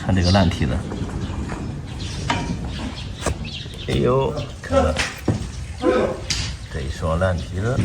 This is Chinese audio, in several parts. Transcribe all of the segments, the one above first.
看这个烂蹄子，哎呦，看了这一双烂蹄子。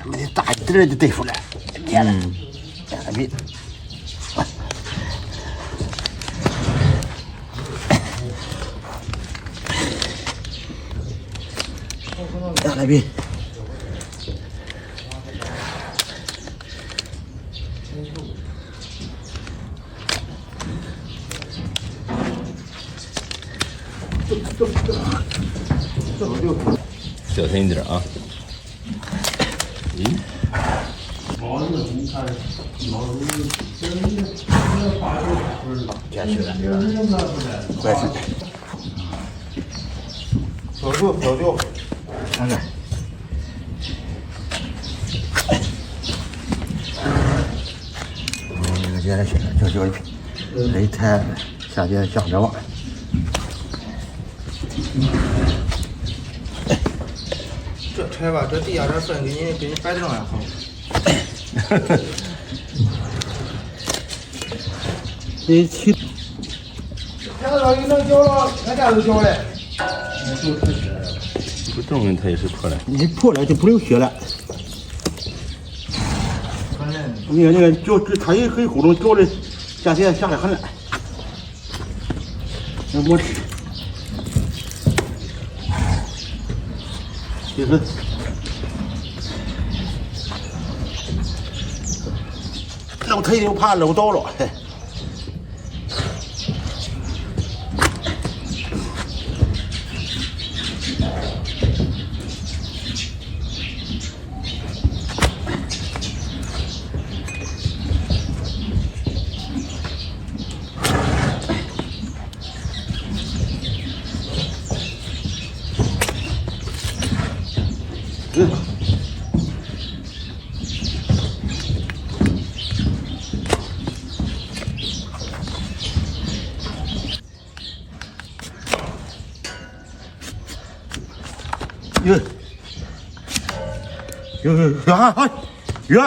那大一点就对付了，大笔。大笔。小心一点啊！咦？下去了，快去！小舅，看看。这个接着去，就擂台下去想着吧。这拆吧，这地下这分给你摆正还好。这起，天老鱼能交了，俺家都交了。不动它也是破了。你破了就不流血了。你看那个脚，它也很厚重，脚的下去下来很烂。那我就是老腿就怕搂倒了。远，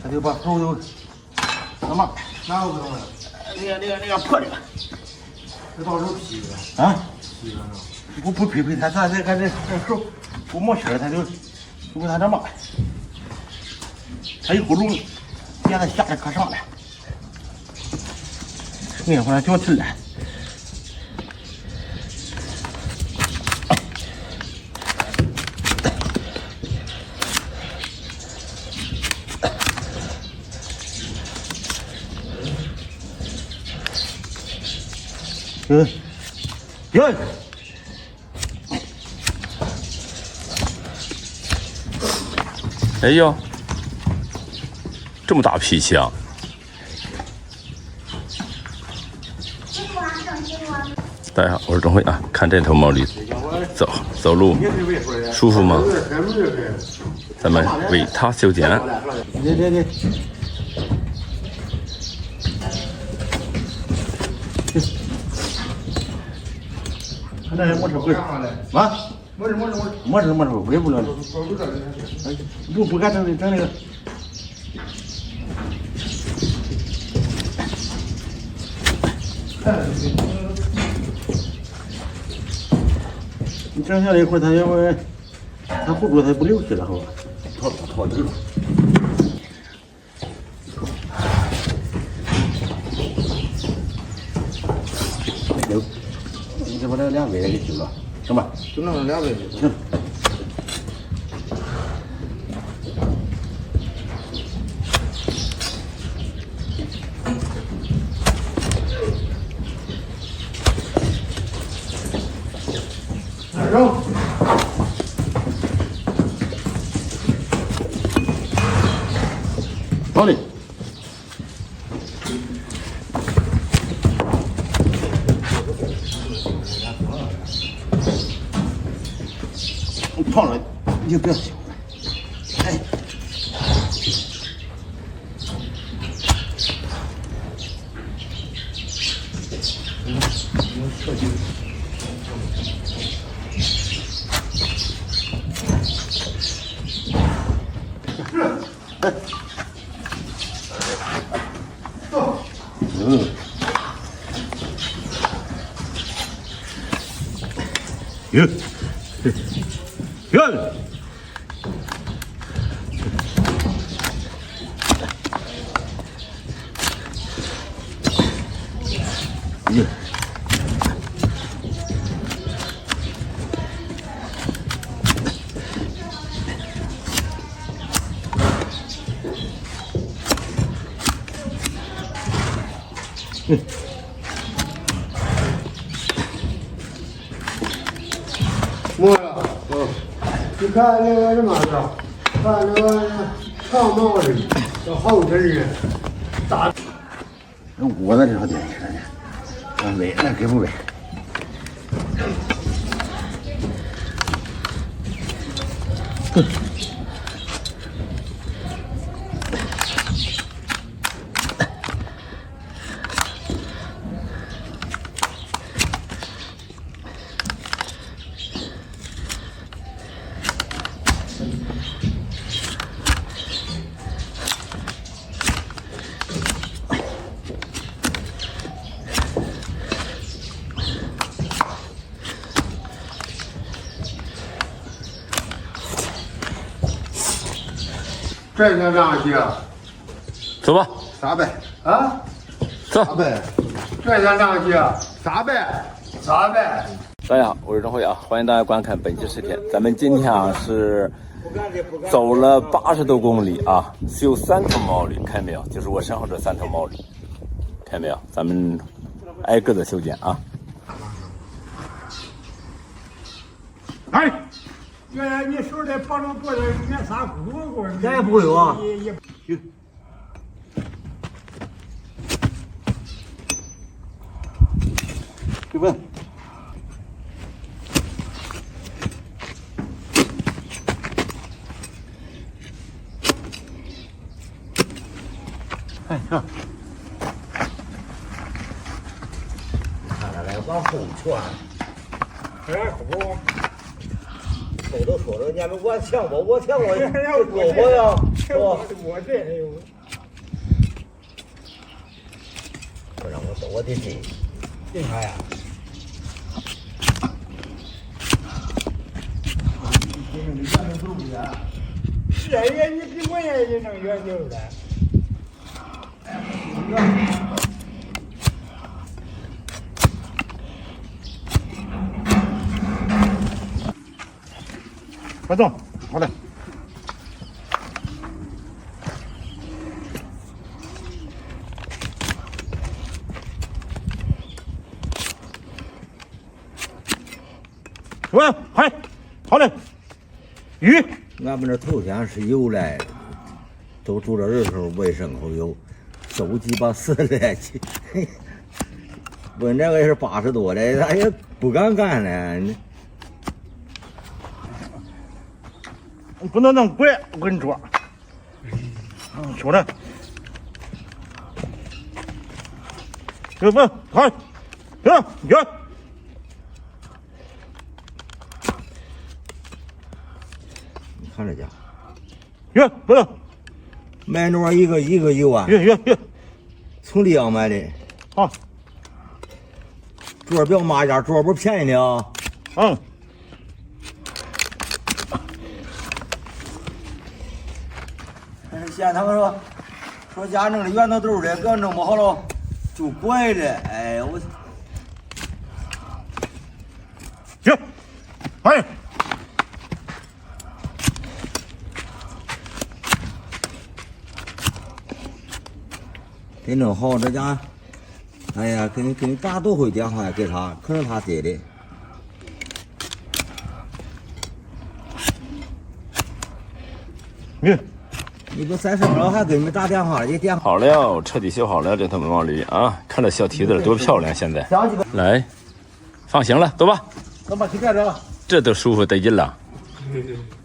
他就把手就什么哪个不懂了？那个破的这到时候劈的。啊，劈的呢？不匹配他这手不冒气儿，他就跟他这嘛，他一呼噜，现在下来可上来，硬回来脚踢了。哟，哎呦，这么大脾气啊！大家好，我是钟辉啊。看这头毛驴，走路舒服吗？咱们为它修剪。对。那是没事不是啊？没事，不了。不敢整那个。你整下来一会儿，他要不他护住他不流血了，好吧？掏底了。你这把这两杯给修了，行吧？就弄2杯。行。扔。好嘞。烫了，你就不要想了。哎，设计。哟，哟，哟，没了，你看那个什么子，看那个长毛的，这好些人，大。我在这条店去了呢，喂，那给不喂？这才上去啊？走吧，啥呗？啊？走。啥呗？这才上去啊？啥呗？啥呗？大家好，我是郑辉啊，欢迎大家观看本期视频。咱们今天啊是走了80多公里啊，修3头毛驴，看见没有？就是我身后这3头毛驴，看见没有？咱们挨个的修剪啊。哎，原来你手里绑着脖子，连啥骨头，咱也不会有啊。对吧？哎呀，看着来往后窜，哎，不，谁都说了，你们我抢我就说我呀，说我这还有，不让我走，我得进。进啥呀？是呀，你比我也能远点儿来。快动，好嘞。喂，嗨，好嘞。鱼，俺们这头天是有来，都住这人时候喂牲口有，收鸡巴死了去。问这个也是80多的，他也不敢干了。你不能弄拐，我跟你说。说着，有不？好，有。你看这家，有不能。买那一个1万，有，从里昂买的。好，桌表马家桌不便宜的啊。嗯。现在他们说家弄的圆头豆的，给我弄不好了就拐了。哎我。行，哎。给弄好这家，哎呀，给你打多回电话给他，可能他接的。你不30分钟还给你们打电话，你电话好了，彻底修好了这头毛驴啊，看这小蹄子多漂亮！现在来，放行了，走吧。咱把膝盖着了。这都舒服得劲了。对对。